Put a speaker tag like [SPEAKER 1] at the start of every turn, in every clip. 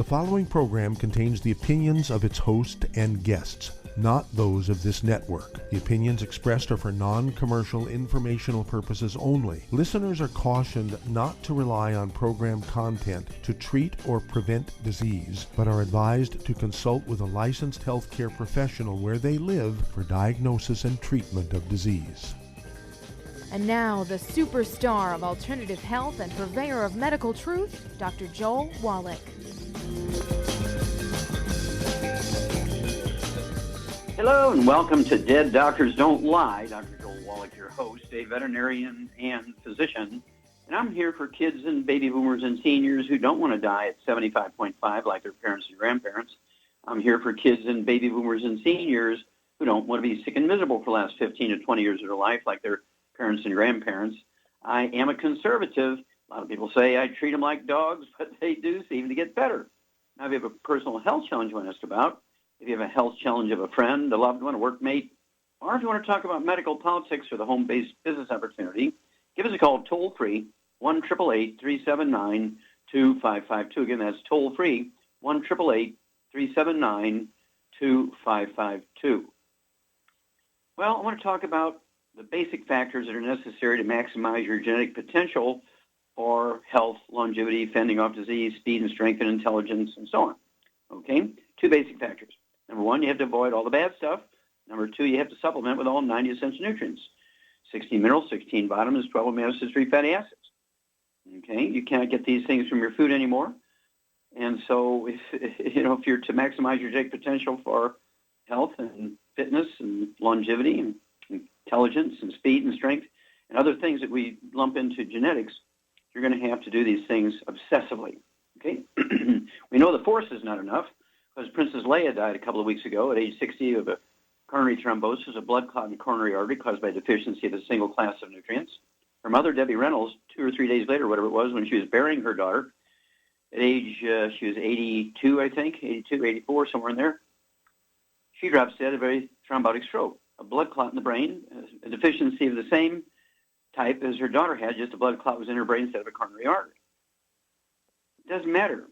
[SPEAKER 1] following program contains the opinions of its host and guests, not those of this network. The opinions expressed are for non-commercial informational purposes only. Listeners are cautioned not to rely on program content to treat or prevent disease, but are advised to consult with a licensed healthcare professional where they live for diagnosis and treatment of disease.
[SPEAKER 2] And now, the superstar of alternative health and purveyor of medical truth, Dr. Joel Wallach.
[SPEAKER 3] Hello and welcome to Dead Doctors Don't Lie. Dr. Joel Wallach, your host, a veterinarian and physician. And I'm here for kids and baby boomers and seniors who don't want to die at 75.5 like their parents and grandparents. I'm here for kids and baby boomers and seniors who don't want to be sick and miserable for the last 15 to 20 years of their life like their parents and grandparents. I am a conservative. A lot of people say I treat them like dogs, but they do seem to get better. Now, if you have a personal health challenge you want to ask about, if you have a health challenge of a friend, a loved one, a workmate, or if you want to talk about medical politics or the home-based business opportunity, give us a call toll-free, 1-888-379-2552. Again, that's toll-free, 1-888-379-2552. Well, I want to talk about the basic factors that are necessary to maximize your genetic potential for health, longevity, fending off disease, speed and strength and intelligence, and so on. Okay? Two basic factors. Number one, you have to avoid all the bad stuff. Number two, you have to supplement with all 90 essential nutrients. 16 minerals, 16 vitamins, 12 amino acids, 3 fatty acids. Okay? You can't get these things from your food anymore. And so if you're to maximize your genetic potential for health and fitness and longevity and intelligence and speed and strength and other things that we lump into genetics, you're going to have to do these things obsessively. Okay? We know the force is not enough because Princess Leia died a couple of weeks ago at age 60 of a coronary thrombosis, a blood clot in the coronary artery caused by deficiency of a single class of nutrients. Her mother, Debbie Reynolds, 2 or 3 days later, whatever it was, when she was burying her daughter, at age, she was 82, I think, 82, 84, somewhere in there, she drops dead of a very thrombotic stroke, a blood clot in the brain, a deficiency of the same type as her daughter had, just a blood clot was in her brain instead of a coronary artery. It doesn't matter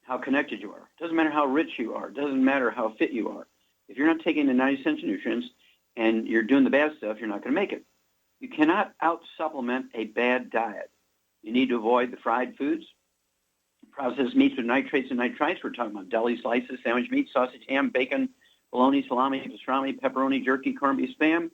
[SPEAKER 3] how connected you are. It doesn't matter how rich you are. It doesn't matter how fit you are. If you're not taking the 90 essential nutrients and you're doing the bad stuff, you're not going to make it. You cannot out-supplement a bad diet. You need to avoid the fried foods, processed meats with nitrates and nitrites. We're talking about deli slices, sandwich meat, sausage, ham, bacon, bologna, salami, pastrami, pepperoni, jerky, corned beef, spam.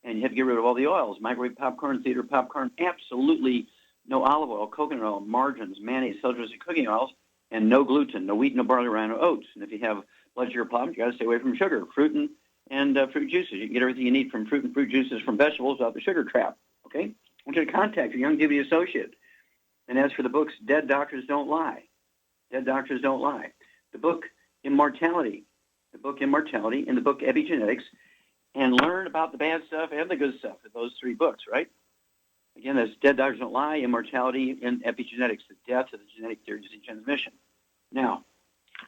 [SPEAKER 3] And you have to get rid of all the oils, microwave popcorn, theater popcorn, absolutely no olive oil, coconut oil, margarines, mayonnaise, cellulose, and cooking oils, and no gluten, no wheat, no barley, rye, no oats. And if you have blood sugar problems, you got to stay away from sugar, fruit, and fruit juices. You can get everything you need from fruit and fruit juices from vegetables without the sugar trap, okay? I want you to contact your YOUNGEVITY associate. And as for the books, Dead Doctors Don't Lie. Dead Doctors Don't Lie. The book Immortality. The book Immortality and the book Epigenetics, and learn about the bad stuff and the good stuff in those 3 books, right? Again, that's Dead Doctors Don't Lie, Immortality, and Epigenetics, the death of the genetic theory of disease transmission. Now,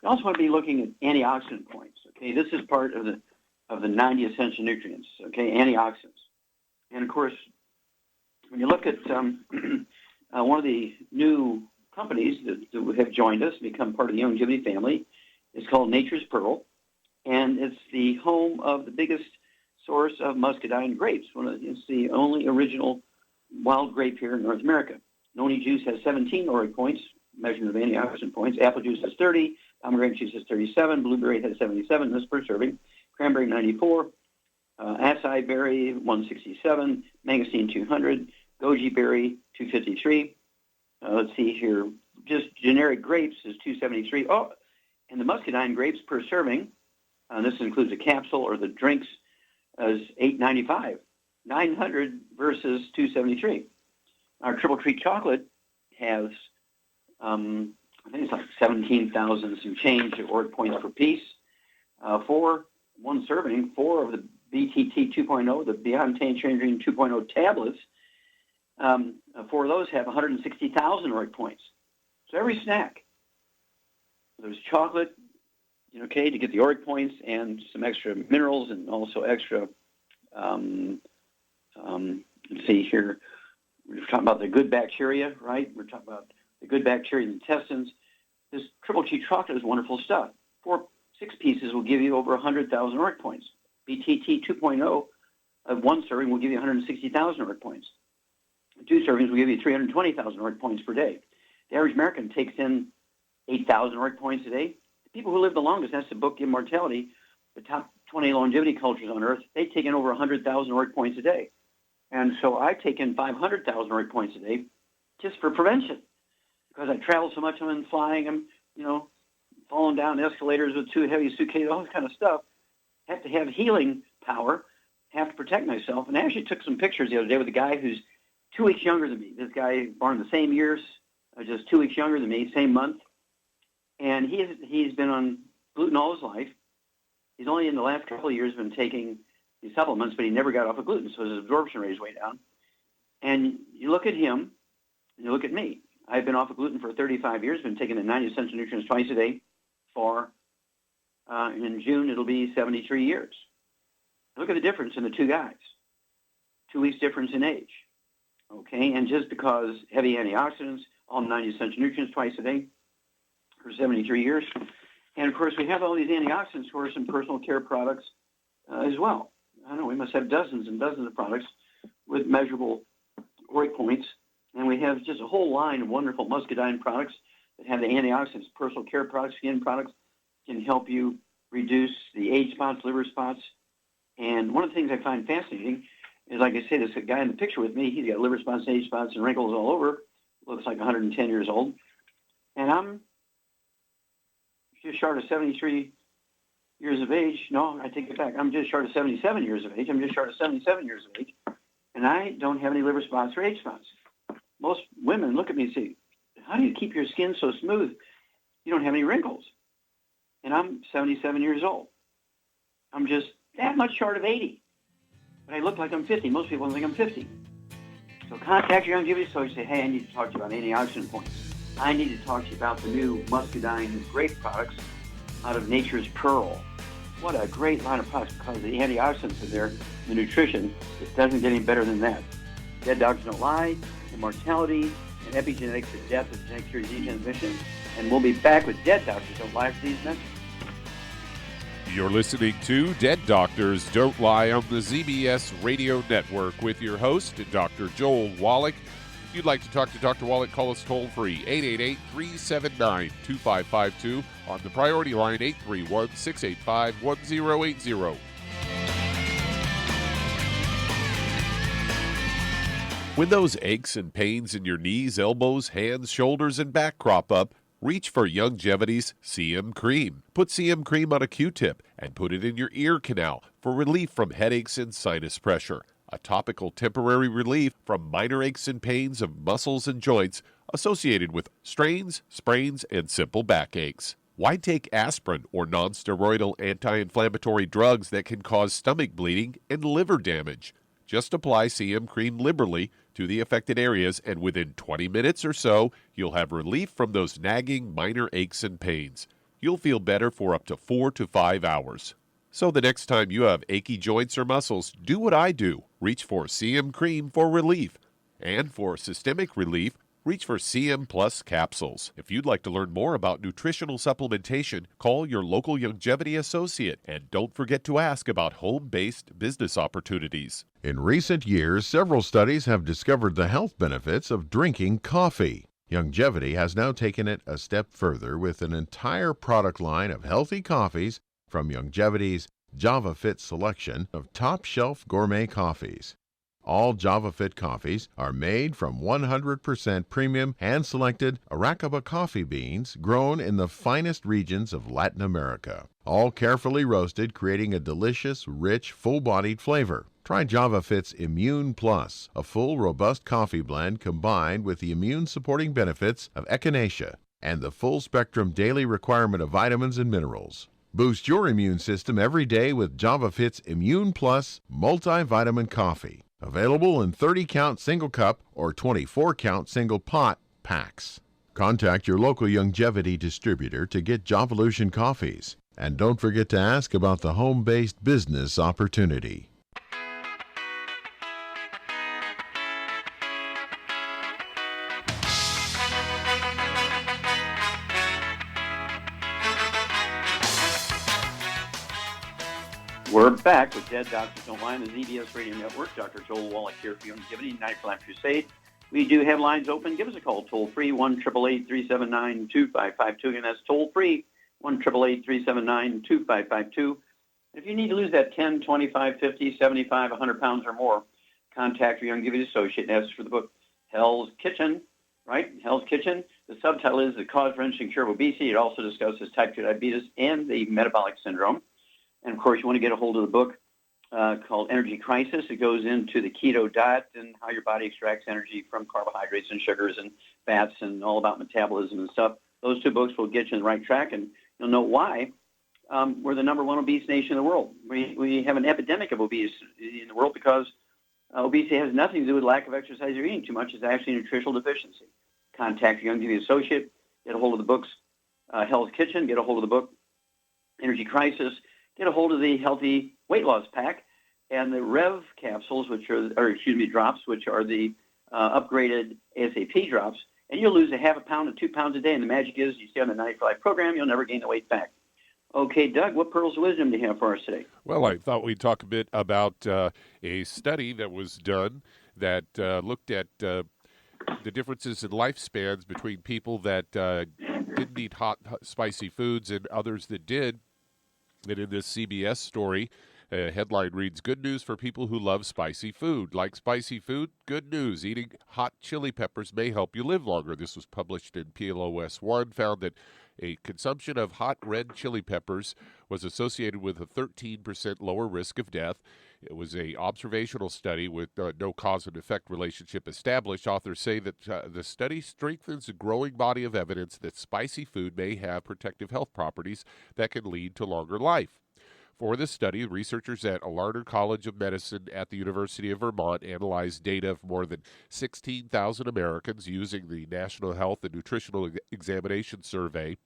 [SPEAKER 3] you also want to be looking at antioxidant points, okay? This is part of the 90 essential nutrients, okay, antioxidants. And, of course, when you look at one of the new companies that have joined us, become part of the YOUNGEVITY family, is called Nature's Pearl, and it's the home of the biggest source of muscadine grapes. It's the only original wild grape here in North America. Noni juice has 17 ORAC points, measurement of antioxidant points. Apple juice has 30. Pomegranate juice has 37. Blueberry has 77. This per serving. Cranberry 94. Acai berry 167. Mangosteen 200. Goji berry 253. Let's see here. Just generic grapes is 273. Oh, and the muscadine grapes per serving, this includes a capsule or the drinks, is 895. 900 versus 273. Our Triple Treat chocolate has, I think it's like 17,000 some change ORAC points per piece. For one serving, 4 of the BTT 2.0, the Beyond Tangerine 2.0 tablets, 4 of those have 160,000 ORAC points. So every snack, there's chocolate, okay, to get the ORAC points and some extra minerals and also extra, let's see here, we're talking about the good bacteria, right? We're talking about the good bacteria in the intestines. this triple G chocolate is wonderful stuff. 6 pieces will give you over 100,000 ORAC points. BTT 2.0, one serving will give you 160,000 ORAC points. 2 servings will give you 320,000 ORAC points per day. The average American takes in 8,000 ORAC points a day. The people who live the longest, that's the book Immortality, the top 20 longevity cultures on Earth, they take in over 100,000 ORAC points a day. And so I take in 500,000 ORAC points a day just for prevention. Because I travel so much, I'm flying, I'm, falling down escalators with too heavy suitcases, all this kind of stuff. Have to have healing power, have to protect myself. And I actually took some pictures the other day with a guy who's 2 weeks younger than me. This guy born the same years, just 2 weeks younger than me, same month. And he's been on gluten all his life. He's only in the last couple of years been taking these supplements, but he never got off of gluten, so his absorption rate is way down. And you look at him, and you look at me. I've been off of gluten for 35 years, been taking the 90 essential nutrients twice a day for, in June, it'll be 73 years. Look at the difference in the two guys. 2 weeks difference in age. Okay, and just because heavy antioxidants, all 90 essential nutrients twice a day for 73 years. And of course, we have all these antioxidants for some personal care products as well. I don't know, we must have dozens and dozens of products with measurable ORAC points. And we have just a whole line of wonderful muscadine products that have the antioxidants, personal care products, skin products, can help you reduce the age spots, liver spots. And one of the things I find fascinating is, like I say, this guy in the picture with me, he's got liver spots, age spots, and wrinkles all over. Looks like 110 years old. And I'm just short of 73 years of age. No, I take it back. I'm just short of 77 years of age. I'm just short of 77 years of age. And I don't have any liver spots or age spots. Most women look at me and say, how do you keep your skin so smooth? You don't have any wrinkles. And I'm 77 years old. I'm just that much short of 80. But I look like I'm 50. Most people don't think I'm 50. So contact your Youngevity so you say, hey, I need to talk to you about antioxidant points. I need to talk to you about the new muscadine grape products out of Nature's Pearl. What a great line of products, because the antioxidants in there, the nutrition, it doesn't get any better than that. Dead doctors don't lie, immortality, and epigenetics, the death of genetic cure disease transmission. And we'll be back with Dead Doctors Don't Lie for these messages.
[SPEAKER 4] You're listening to Dead Doctors Don't Lie on the ZBS Radio Network with your host, Dr. Joel Wallach. If you'd like to talk to Dr. Wallach, call us toll-free, 888-379-2552. On the priority line, 831-685-1080. When those aches and pains in your knees, elbows, hands, shoulders, and back crop up, reach for Youngevity's CM Cream. Put CM Cream on a Q-tip and put it in your ear canal for relief from headaches and sinus pressure. A topical temporary relief from minor aches and pains of muscles and joints associated with strains, sprains, and simple backaches. Why take aspirin or non-steroidal anti-inflammatory drugs that can cause stomach bleeding and liver damage? Just apply CM Cream liberally to the affected areas, and within 20 minutes or so, you'll have relief from those nagging minor aches and pains. You'll feel better for up to 4 to 5 hours. So the next time you have achy joints or muscles, do what I do. Reach for CM Cream for relief. And for systemic relief, reach for CM Plus capsules. If you'd like to learn more about nutritional supplementation, call your local Youngevity associate. And don't forget to ask about home-based business opportunities.
[SPEAKER 5] In recent years, several studies have discovered the health benefits of drinking coffee. Youngevity has now taken it a step further with an entire product line of healthy coffees from Youngevity's JavaFit selection of top-shelf gourmet coffees. All JavaFit coffees are made from 100% premium hand-selected Arabica coffee beans grown in the finest regions of Latin America, all carefully roasted, creating a delicious, rich, full-bodied flavor. Try JavaFit's Immune Plus, a full, robust coffee blend combined with the immune-supporting benefits of echinacea and the full-spectrum daily requirement of vitamins and minerals. Boost your immune system every day with JavaFit's Immune Plus multivitamin coffee. Available in 30-count single cup or 24-count single pot packs. Contact your local Youngevity distributor to get Javalution coffees. And don't forget to ask about the home-based business opportunity.
[SPEAKER 3] We're back with Dead Doctors Don't Lie on the ZBS Radio Network. Dr. Joel Wallach here for Youngevity, Night for Life Crusade. We do have lines open. Give us a call, toll-free, 1-888-379-2552. Again, that's toll-free, 1-888-379-2552. If you need to lose that 10, 25, 50, 75, 100 pounds or more, contact your Youngevity associate and ask for the book Hell's Kitchen, right? Hell's Kitchen. The subtitle is The Cause-Wrenching Cure of Obesity. It also discusses type 2 diabetes and the metabolic syndrome. And, of course, you want to get a hold of the book called Energy Crisis. It goes into the keto diet and how your body extracts energy from carbohydrates and sugars and fats and all about metabolism and stuff. Those two books will get you on the right track, and you'll know why we're the number one obese nation in the world. We have an epidemic of obesity in the world because obesity has nothing to do with lack of exercise or eating too much. It's actually nutritional deficiency. Contact your Youngevity associate. Get a hold of the books Hell's Kitchen. Get a hold of the book Energy Crisis. Get a hold of the Healthy Weight Loss Pack and the Rev capsules, drops, which are the upgraded ASAP drops, and you'll lose a half a pound to 2 pounds a day. And the magic is you stay on the 90 for Life program, you'll never gain the weight back. Okay, Doug, what pearls of wisdom do you have for us today?
[SPEAKER 4] Well, I thought we'd talk a bit about a study that was done that looked at the differences in lifespans between people that didn't eat hot, spicy foods and others that did. And in this CBS story, a headline reads, "Good news for people who love spicy food. Like spicy food? Good news. Eating hot chili peppers may help you live longer." This was published in PLOS One, found that a consumption of hot red chili peppers was associated with a 13% lower risk of death. It was an observational study with no cause and effect relationship established. Authors say that the study strengthens a growing body of evidence that spicy food may have protective health properties that can lead to longer life. For this study, researchers at Alarner College of Medicine at the University of Vermont analyzed data of more than 16,000 Americans using the National Health and Nutritional Examination Survey,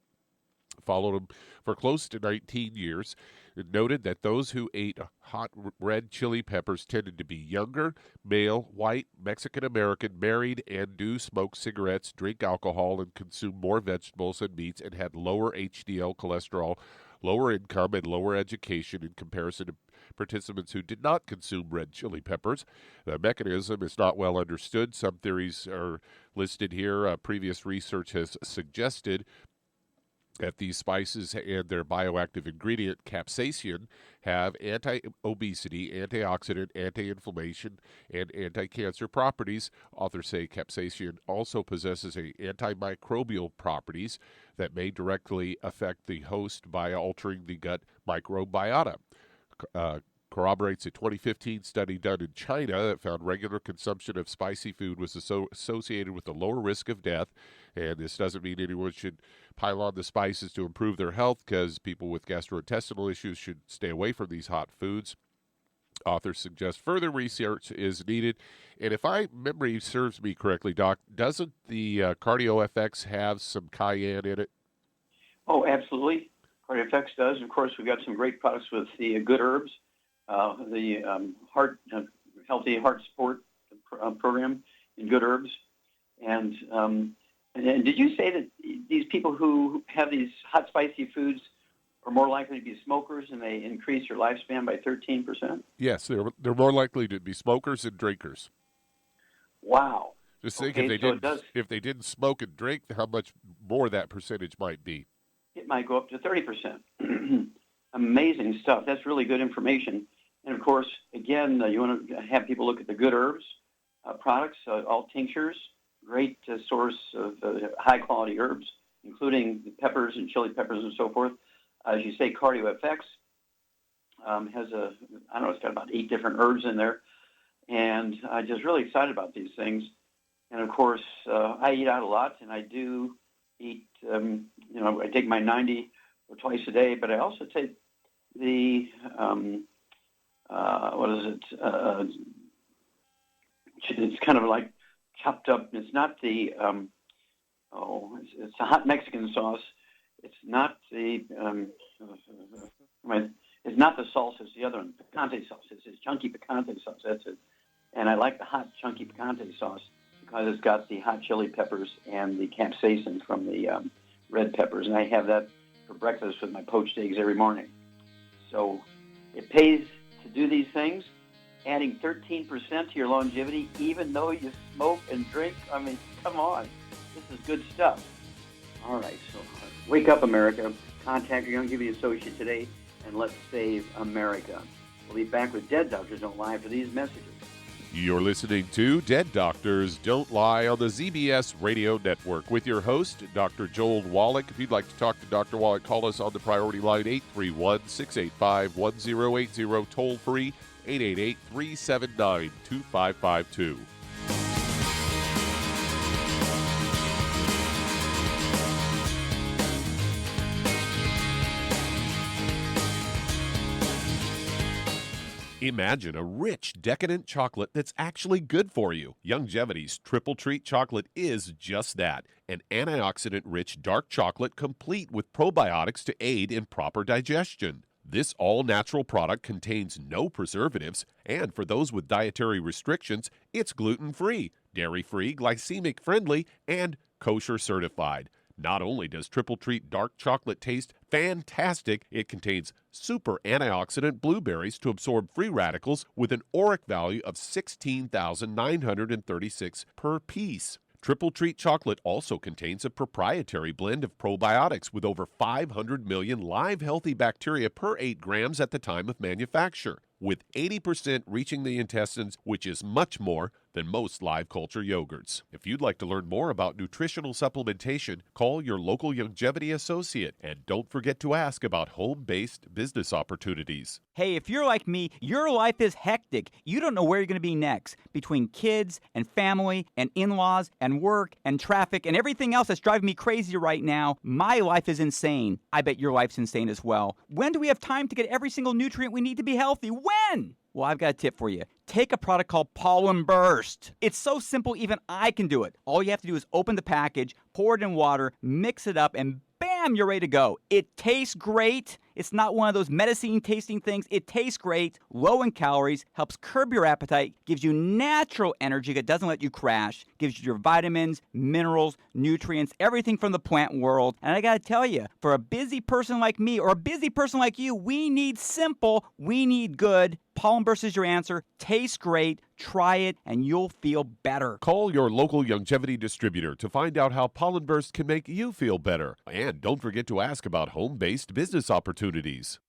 [SPEAKER 4] followed them for close to 19 years. It noted that those who ate hot red chili peppers tended to be younger, male, white, Mexican-American, married, and do smoke cigarettes, drink alcohol, and consume more vegetables and meats, and had lower HDL cholesterol, lower income, and lower education in comparison to participants who did not consume red chili peppers. The mechanism is not well understood. Some theories are listed here. Previous research has suggested that these spices and their bioactive ingredient, capsaicin, have anti-obesity, antioxidant, anti-inflammation, and anti-cancer properties. Authors say capsaicin also possesses antimicrobial properties that may directly affect the host by altering the gut microbiota. Corroborates a 2015 study done in China that found regular consumption of spicy food was associated with a lower risk of death. And this doesn't mean anyone should pile on the spices to improve their health, because people with gastrointestinal issues should stay away from these hot foods. Authors suggest further research is needed. And if my memory serves me correctly, Doc, doesn't the Cardio FX have some cayenne in it?
[SPEAKER 3] Oh, absolutely. Cardio FX does. And of course, we've got some great products with the Good Herbs. The Healthy Heart Support program in Good Herbs. And did you say that these people who have these hot, spicy foods are more likely to be smokers and they increase their lifespan by 13%?
[SPEAKER 4] Yes, they're more likely to be smokers and drinkers.
[SPEAKER 3] Wow.
[SPEAKER 4] Just think if they didn't smoke and drink, how much more that percentage might be.
[SPEAKER 3] It might go up to 30%. Amazing stuff. That's really good information. And, of course, again, you want to have people look at the Good Herbs products, all tinctures, great source of high-quality herbs, including the peppers and chili peppers and so forth. As you say, Cardio FX has it's got about 8 different herbs in there. And I'm just really excited about these things. And, of course, I eat out a lot, and I do eat, I take my 90 twice a day, but I also take the, it's kind of like chopped up. It's not the, it's a hot Mexican sauce. It's not the, it's not the salsa. It's the other one, picante sauce. It's chunky picante sauce. That's it. And I like the hot chunky picante sauce because it's got the hot chili peppers and the capsaicin from the red peppers. And I have that for breakfast with my poached eggs every morning. So It pays to do these things, adding 13% to your longevity, even though you smoke and drink. I mean, come on. This is good stuff. All right, so wake up, America. Contact your Youngevity associate today, and let's save America. We'll be back with Dead Doctors Don't Lie after these messages.
[SPEAKER 4] You're listening to Dead Doctors Don't Lie on the ZBS Radio Network with your host, Dr. Joel Wallach. If you'd like to talk to Dr. Wallach, call us on the priority line 831-685-1080, toll free 888-379-2552. Imagine a rich, decadent chocolate that's actually good for you. Youngevity's Triple Treat chocolate is just that, an antioxidant-rich dark chocolate complete with probiotics to aid in proper digestion. This all-natural product contains no preservatives, and for those with dietary restrictions, it's gluten-free, dairy-free, glycemic-friendly, and kosher certified. Not only does Triple Treat dark chocolate taste fantastic, it contains super antioxidant blueberries to absorb free radicals with an ORAC value of 16,936 per piece. Triple Treat chocolate also contains a proprietary blend of probiotics with over 500 million live healthy bacteria per 8 grams at the time of manufacture, with 80% reaching the intestines, which is much more than most live culture yogurts. If you'd like to learn more about nutritional supplementation, call your local Youngevity associate, and don't forget to ask about home-based business opportunities.
[SPEAKER 6] Hey, if you're like me, your life is hectic. You don't know where you're going to be next. Between kids and family and in-laws and work and traffic and everything else that's driving me crazy right now, my life is insane. I bet your life's insane as well. When do we have time to get every single nutrient we need to be healthy? When? Well, I've got a tip for you. Take a product called Pollen Burst. It's so simple, even I can do it. All you have to do is open the package, pour it in water, mix it up, and bam, you're ready to go. It tastes great. It's not one of those medicine-tasting things. It tastes great, low in calories, helps curb your appetite, gives you natural energy that doesn't let you crash, gives you your vitamins, minerals, nutrients, everything from the plant world. And I got to tell you, for a busy person like me or a busy person like you, we need simple, we need good. Pollen Burst is your answer. Tastes great. Try it, and you'll feel better.
[SPEAKER 4] Call your local Youngevity distributor to find out how Pollen Burst can make you feel better. And don't forget to ask about home-based business opportunities.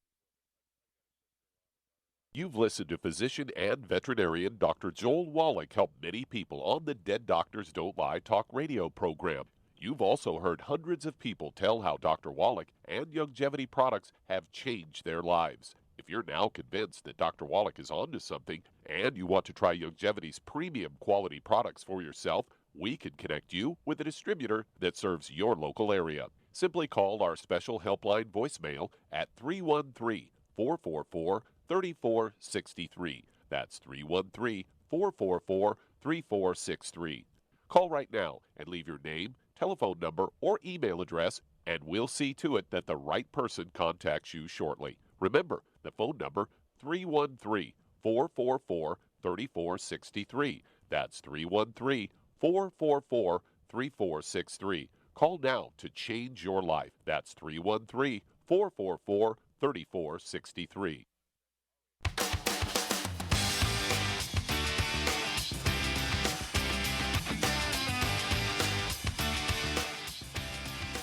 [SPEAKER 4] You've listened to physician and veterinarian Dr. Joel Wallach help many people on the Dead Doctors Don't Lie talk radio program. You've also heard hundreds of people tell how Dr. Wallach and Youngevity products have changed their lives. If you're now convinced that Dr. Wallach is onto something and you want to try Youngevity's premium quality products for yourself, we can connect you with a distributor that serves your local area. Simply call our special helpline voicemail at 313-444-3463. That's 313-444-3463. Call right now and leave your name, telephone number, or email address, and we'll see to it that the right person contacts you shortly. Remember, the phone number, 313-444-3463. That's 313-444-3463. Call now to change your life. That's 313-444-3463.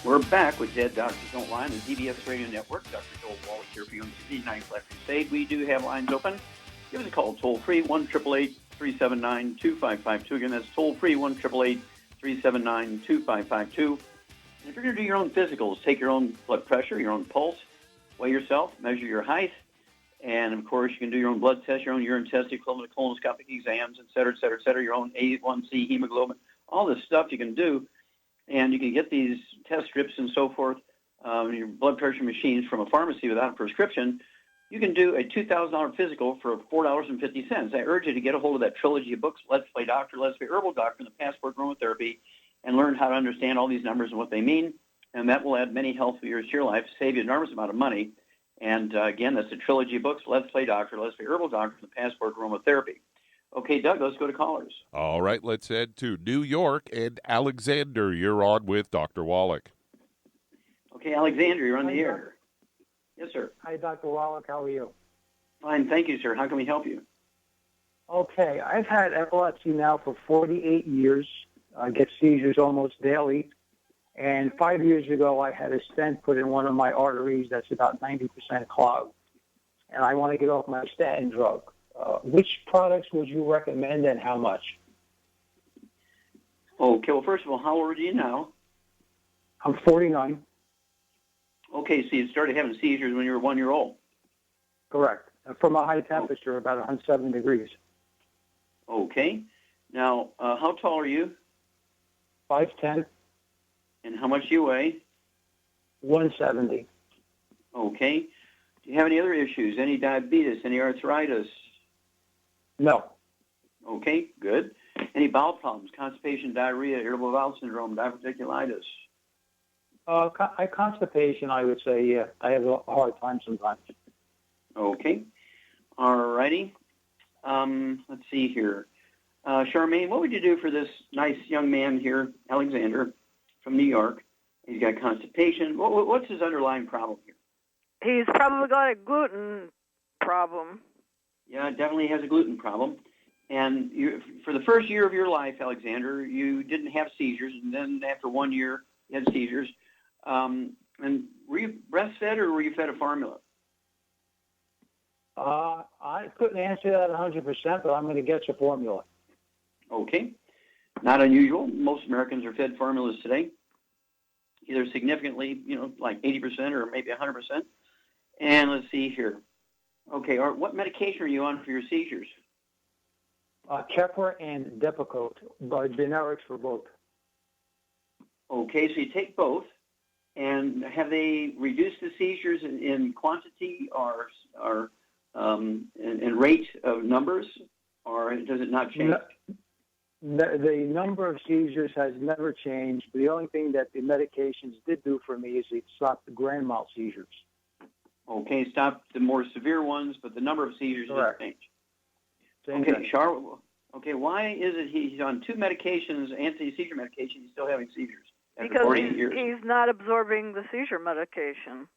[SPEAKER 3] We're back with Dead Doctors Don't Lie on the ZBS Radio Network. Dr. Joel Wallach here for Youngevity 9 Left Crusade. We do have lines open. Give us a call toll-free, 1-888-379-2552. Again, that's toll-free, 1-888-379-2552. If you're going to do your own physicals, take your own blood pressure, your own pulse, weigh yourself, measure your height, and, of course, you can do your own blood test, your own urine test, equivalent to colonoscopic exams, et cetera, your own A1C, hemoglobin, all this stuff you can do. And you can get these test strips and so forth, your blood pressure machines from a pharmacy without a prescription. You can do a $2,000 physical for $4.50. I urge you to get a hold of that trilogy of books, Let's Play Doctor, Let's Play Herbal Doctor, and the Passport Aromatherapy, and learn how to understand all these numbers and what they mean. And that will add many healthy years to your life, save you an enormous amount of money. And again, that's the trilogy of books, Let's Play Doctor, Let's Play Herbal Doctor, and the Passport Aromatherapy. Okay, Doug, let's go to callers.
[SPEAKER 4] All right, let's head to New York. And Alexander, you're on with Dr. Wallach.
[SPEAKER 3] Okay, Alexander, you're on the air. Yes, sir.
[SPEAKER 7] Hi, Dr. Wallach. How are you?
[SPEAKER 3] Fine, thank you, sir. How can we help you?
[SPEAKER 7] Okay, I've had epilepsy now for 48 years. I get seizures almost daily. And 5 years ago, I had a stent put in one of my arteries that's about 90% clogged. And I want to get off my statin drug. Which products would you recommend and how much?
[SPEAKER 3] Okay, well, first of all, how old are you now?
[SPEAKER 7] I'm 49.
[SPEAKER 3] Okay, so you started having seizures when you were 1 year old.
[SPEAKER 7] Correct. From a high temperature, about 107 degrees.
[SPEAKER 3] Okay. Now, how tall are you?
[SPEAKER 7] 5'10",
[SPEAKER 3] And how much do you weigh?
[SPEAKER 7] 170.
[SPEAKER 3] Okay. Do you have any other issues? Any diabetes? Any arthritis?
[SPEAKER 7] No.
[SPEAKER 3] Okay, good. Any bowel problems? Constipation, diarrhea, irritable bowel syndrome, diverticulitis?
[SPEAKER 7] Constipation, I would say, yeah. I have a hard time sometimes.
[SPEAKER 3] Okay. All righty. Let's see here. Charmaine, what would you do for this nice young man here, Alexander, from New York? He's got constipation. What's his underlying problem here?
[SPEAKER 8] He's probably got a gluten problem.
[SPEAKER 3] Yeah, definitely has a gluten problem. And for the first year of your life, Alexander, you didn't have seizures, and then after 1 year, you had seizures. And were you breastfed or were you fed a formula?
[SPEAKER 7] I couldn't answer that 100%, but I'm going to get your formula.
[SPEAKER 3] Okay. Not unusual. Most Americans are fed formulas today, either significantly, like 80% or maybe 100%. And let's see here. Okay, what medication are you on for your seizures?
[SPEAKER 7] Keppra and Depakote, but generics for both.
[SPEAKER 3] Okay, so you take both. And have they reduced the seizures in quantity or in rate of numbers, or does it not change?
[SPEAKER 7] The number of seizures has never changed. The only thing that the medications did do for me is it stopped the grand mal seizures.
[SPEAKER 3] Okay, stop the more severe ones, but the number of seizures didn't change. Okay, Char. Okay, why is it he's on two medications, anti-seizure medication, he's still having seizures after 48 years?
[SPEAKER 8] He's not absorbing the seizure medication.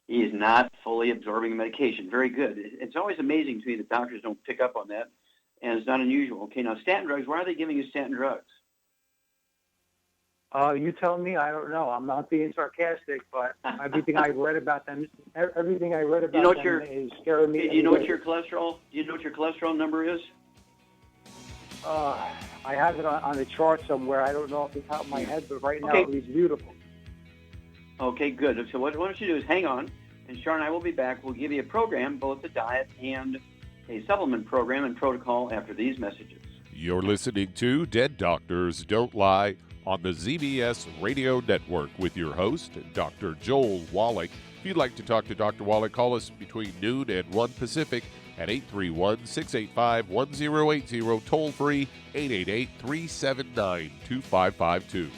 [SPEAKER 3] He is not fully absorbing the medication. Very good. It's always amazing to me that doctors don't pick up on that, and it's not unusual. Okay, now statin drugs, why are they giving you statin drugs?
[SPEAKER 7] You tell me. I don't know. I'm not being sarcastic, but everything I read about them, is scaring me.
[SPEAKER 3] Do you know what your cholesterol? Do you know what your cholesterol number is?
[SPEAKER 7] I have it on the chart somewhere. I don't know off the top of my head, but right now it reads beautiful.
[SPEAKER 3] Okay, good. So what don't you do is hang on, and Sharon and I will be back. We'll give you a program, both a diet and a supplement program and protocol after these messages.
[SPEAKER 4] You're listening to Dead Doctors Don't Lie on the ZBS Radio Network with your host, Dr. Joel Wallach. If you'd like to talk to Dr. Wallach, call us between noon and 1 Pacific at 831-685-1080, toll free 888-379-2552.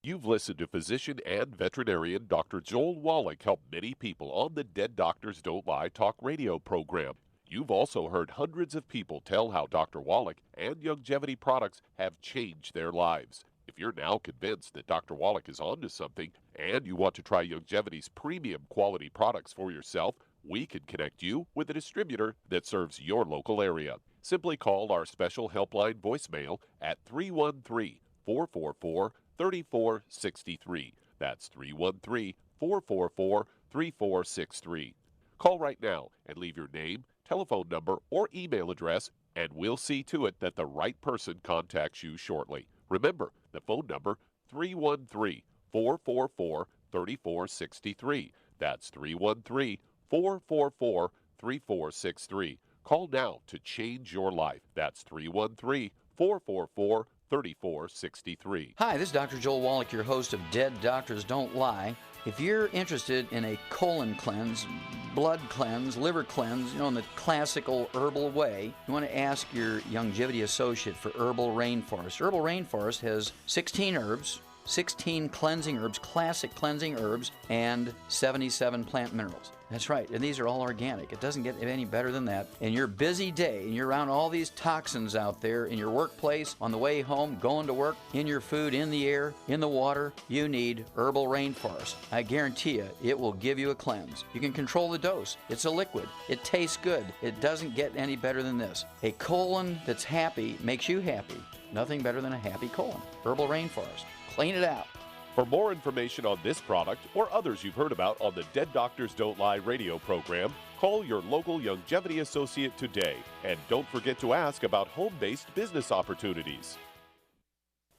[SPEAKER 4] You've listened to physician and veterinarian Dr. Joel Wallach help many people on the Dead Doctors Don't Lie talk radio program. You've also heard hundreds of people tell how Dr. Wallach and Youngevity products have changed their lives. If you're now convinced that Dr. Wallach is onto something and you want to try Youngevity's premium quality products for yourself, we can connect you with a distributor that serves your local area. Simply call our special helpline voicemail at 313-444-3463. That's 313-444-3463. Call right now and leave your name, telephone number, or email address, and we'll see to it that the right person contacts you shortly. Remember, the phone number, 313-444-3463. That's 313-444-3463. Call now to change your life. That's 313-444-3463.
[SPEAKER 9] Hi, this is Dr. Joel Wallach, your host of Dead Doctors Don't Lie. If you're interested in a colon cleanse, blood cleanse, liver cleanse, in the classical herbal way, you want to ask your Youngevity associate for Herbal Rainforest. Herbal Rainforest has 16 herbs, 16 cleansing herbs, classic cleansing herbs, and 77 plant minerals. That's right, and these are all organic. It doesn't get any better than that. In your busy day, and you're around all these toxins out there in your workplace, on the way home, going to work, in your food, in the air, in the water, you need Herbal Rainforest. I guarantee you, it will give you a cleanse. You can control the dose. It's a liquid. It tastes good. It doesn't get any better than this. A colon that's happy makes you happy. Nothing better than a happy colon. Herbal Rainforest. Clean it out.
[SPEAKER 4] For more information on this product or others you've heard about on the Dead Doctors Don't Lie radio program, call your local Youngevity associate today. And don't forget to ask about home-based business opportunities.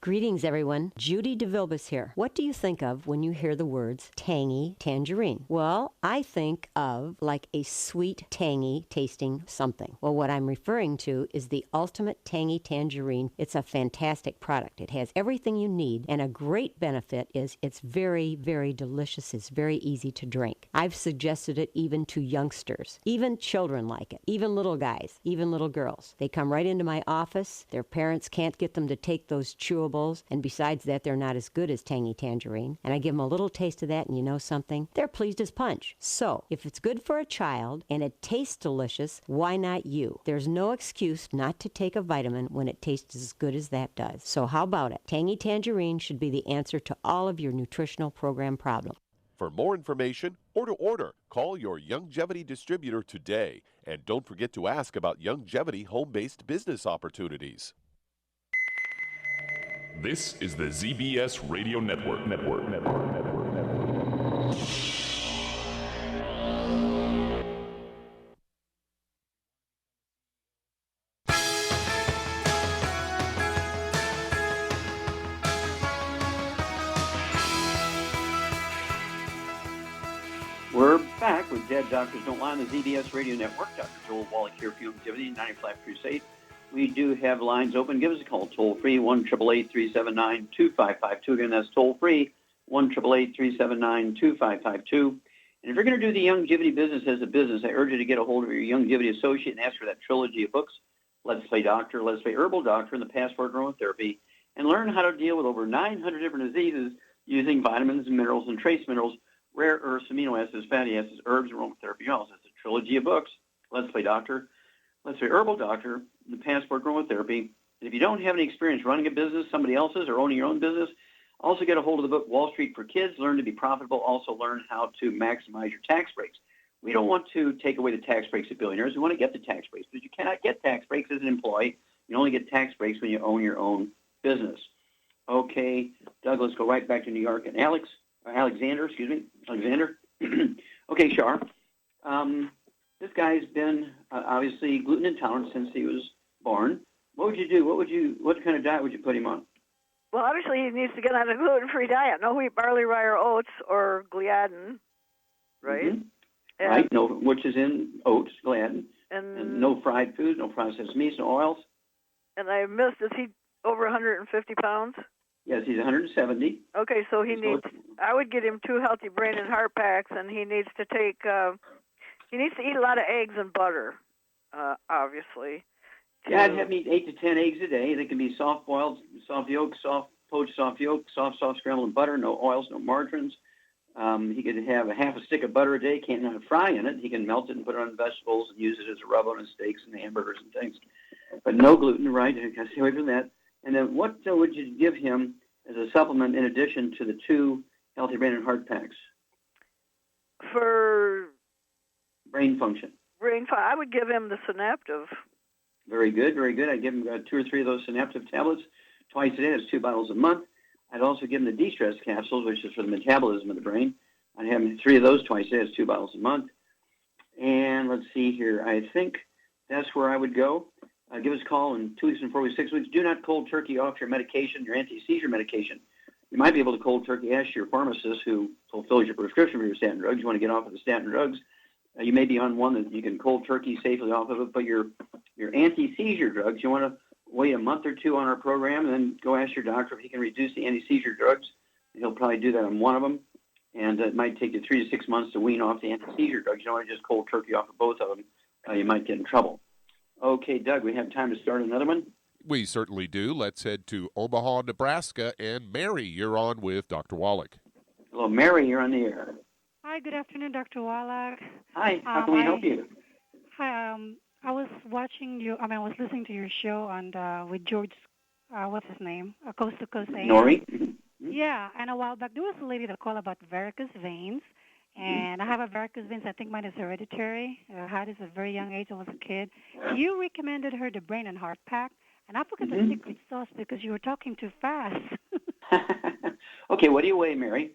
[SPEAKER 10] Greetings, everyone. Judy DeVilbus here. What do you think of when you hear the words tangy tangerine? Well, I think of like a sweet, tangy tasting something. Well, what I'm referring to is the Ultimate Tangy Tangerine. It's a fantastic product. It has everything you need, and a great benefit is it's very, very delicious. It's very easy to drink. I've suggested it even to youngsters. Even children like it. Even little guys. Even little girls. They come right into my office. Their parents can't get them to take those chewables. And besides that, they're not as good as Tangy Tangerine. And I give them a little taste of that, and you know something? They're pleased as punch. So, if it's good for a child and it tastes delicious, why not you? There's no excuse not to take a vitamin when it tastes as good as that does. So how about it? Tangy Tangerine should be the answer to all of your nutritional program problems.
[SPEAKER 4] For more information or to order, call your Youngevity distributor today. And don't forget to ask about Youngevity home-based business opportunities.
[SPEAKER 11] This is the ZBS Radio Network.
[SPEAKER 3] We're back with Dead Doctors Don't Lie on the ZBS Radio Network. Dr. Joel Wallach here for Youngevity, 90 Flat Crusade. We do have lines open. Give us a call, toll-free, 1-888-379-2552. Again, that's toll-free, 1-888-379-2552. And if you're going to do the Youngevity business as a business, I urge you to get a hold of your Youngevity associate and ask for that trilogy of books, Let's Play Doctor, Let's Play Herbal Doctor, and the Passport Aromatherapy, and learn how to deal with over 900 different diseases using vitamins, minerals, and trace minerals, rare earths, amino acids, fatty acids, herbs, and aromatherapy oils. It's a trilogy of books, Let's Play Doctor, Let's Play Herbal Doctor, the Passport Aromatherapy. And if you don't have any experience running a business, somebody else's, or owning your own business, also get a hold of the book Wall Street for Kids, Learn to be Profitable. Also learn how to maximize your tax breaks. We don't want to take away the tax breaks of billionaires. We want to get the tax breaks, but you cannot get tax breaks as an employee. You only get tax breaks when you own your own business. Okay, Doug, let's go right back to New York. And Alexander. Okay, Shar. This guy's been obviously gluten intolerant since he was born. What would you do? What kind of diet would you put him on?
[SPEAKER 8] Well, obviously he needs to get on a gluten-free diet. No wheat, barley, rye, or oats, or gliadin, right?
[SPEAKER 3] Mm-hmm. Right, no, which is in oats, gliadin, and no fried foods, no processed meats, no oils.
[SPEAKER 8] And I missed, is he over 150 pounds?
[SPEAKER 3] Yes, he's 170.
[SPEAKER 8] Okay, so I would get him 2 healthy brain and heart packs, and he needs to take, he needs to eat a lot of eggs and butter, obviously.
[SPEAKER 3] Yeah, I'd have him eat 8 to 10 eggs a day. They can be soft-boiled, soft yolk, soft poached soft yolk, soft scrambled butter, no oils, no margarines. He could have a half a stick of butter a day. Can't have fry in it. He can melt it and put it on vegetables and use it as a rub on his steaks and hamburgers and things. But no gluten, right? You gotta stay away from that. And then what would you give him as a supplement in addition to the 2 healthy brain and heart packs?
[SPEAKER 8] For
[SPEAKER 3] brain function.
[SPEAKER 8] I would give him the Synaptive.
[SPEAKER 3] Very good, very good. I'd give him 2 or 3 of those Synaptive tablets twice a day. That's 2 bottles a month. I'd also give him the de-stress capsules, which is for the metabolism of the brain. I'd have him 3 of those twice a day. That's 2 bottles a month. And let's see here. I think that's where I would go. Give us a call in 2 weeks and 4 weeks, 6 weeks. Do not cold turkey off your medication, your anti-seizure medication. You might be able to cold turkey ask your pharmacist who fulfills your prescription for your statin drugs. You want to get off of the statin drugs. You may be on one that you can cold turkey safely off of it, but your anti-seizure drugs, you want to wait a month or 2 on our program and then go ask your doctor if he can reduce the anti-seizure drugs. He'll probably do that on one of them, and it might take you 3 to 6 months to wean off the anti-seizure drugs. You don't want to just cold turkey off of both of them. You might get in trouble. Okay, Doug, we have time to start another one.
[SPEAKER 4] We certainly do. Let's head to Omaha, Nebraska. And Mary, you're on with Dr. Wallach.
[SPEAKER 3] Hello, Mary, you're on the air.
[SPEAKER 12] Hi, good afternoon, Dr. Wallach.
[SPEAKER 3] Hi, how can we help you?
[SPEAKER 12] Hi, I was watching you, I was listening to your show with George, what's his name? Coast to Coast AM.
[SPEAKER 3] Nori?
[SPEAKER 12] Yeah, and a while back, there was a lady that called about varicose veins. And I have a varicose veins. I think mine is hereditary. I had it at a very young age. I was a kid. You recommended her the Brain and Heart Pack, and I forgot the secret sauce because you were talking too fast.
[SPEAKER 3] Okay, what do you weigh, Mary?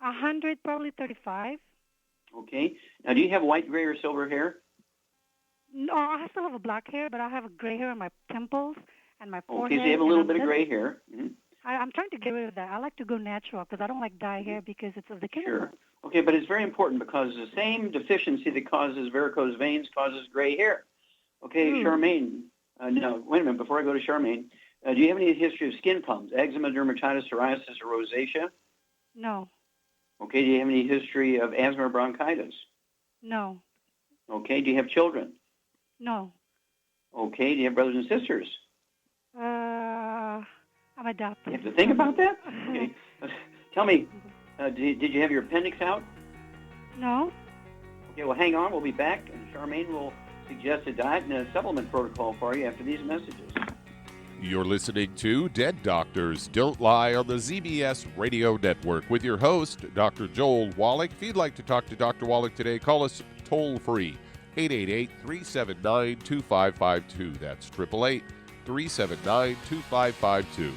[SPEAKER 12] 100, probably 35.
[SPEAKER 3] Okay. Now, do you have white, gray, or silver hair?
[SPEAKER 12] No, I still have a black hair, but I have a gray hair on my temples and my forehead.
[SPEAKER 3] Okay, so you have a little bit of gray hair.
[SPEAKER 12] I'm trying to get rid of that. I like to go natural because I don't like dye hair because it's of the chemicals.
[SPEAKER 3] Sure. Okay, but it's very important because the same deficiency that causes varicose veins causes gray hair. Okay, Charmaine. No, wait a minute. Before I go to Charmaine, do you have any history of skin problems, eczema, dermatitis, psoriasis, or rosacea?
[SPEAKER 12] No.
[SPEAKER 3] Okay, do you have any history of asthma or bronchitis?
[SPEAKER 12] No.
[SPEAKER 3] Okay, do you have children?
[SPEAKER 12] No.
[SPEAKER 3] Okay, do you have brothers and sisters?
[SPEAKER 12] I'm adopted.
[SPEAKER 3] You have to think about that? Okay. Tell me, did you have your appendix out?
[SPEAKER 12] No.
[SPEAKER 3] Okay, well, hang on. We'll be back, and Charmaine will suggest a diet and a supplement protocol for you after these messages.
[SPEAKER 4] You're listening to Dead Doctors Don't Lie on the ZBS Radio Network with your host, Dr. Joel Wallach. If you'd like to talk to Dr. Wallach today, call us toll-free, 888-379-2552. That's 888-379-2552.